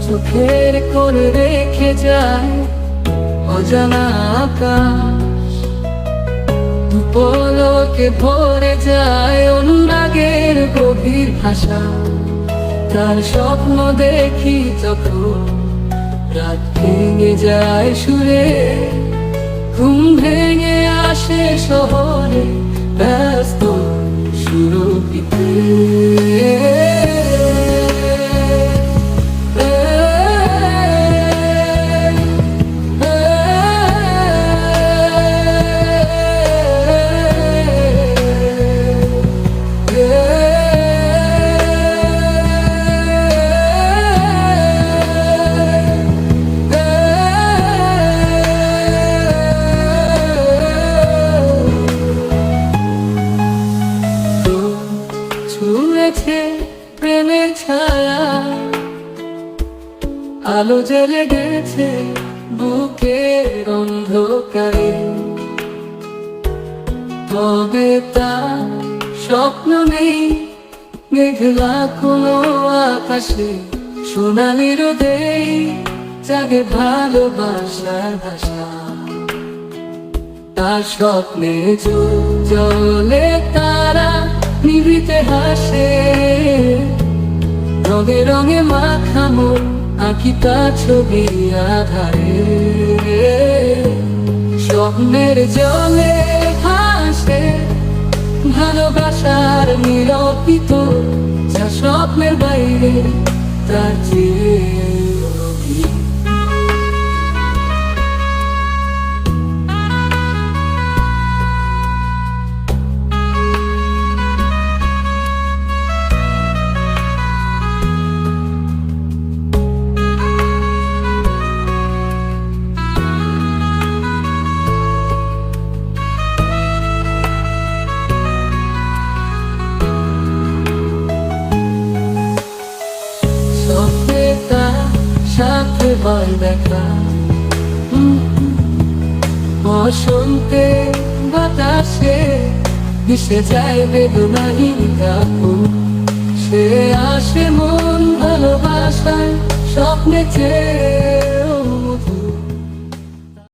চোখের করে রেখে যায় অজানা আকাশ, পলকে ভরে যায় অনুরাগের গভীর ভাষা। তার স্বপ্ন দেখি যখন রাত ভেঙে যায় সুরে, ঘুম ভেঙে আসে শহরে ব্যস্ত সুরভিতে। ছুঁয়েছে প্রেমের ছায়া, আলো জ্বলে গেছে বুকের অন্ধকারে। তবে তার স্বপ্ন নেই মেঘলা কোনো আকাশে, সোনালি রোদেই জাগে ভালোবাসার ভাষা। তার স্বপ্নে জ্বলে তারা নিভৃতে হাসে, রঙে রঙে মাখামো আঁকি তার ছবি আধারে। স্বপ্নের জলে ভাসে ভালোবাসার নিরপিত, যা স্বপ্নের বাইরে তার চেয়ে গভীর। সাথে হয় দেখা বসন্তে বাতাসে, মিশে যায় বেদনাহীন কাপড়। সে আসে মন ভালোবাসায় স্বপ্নে চেয়ে।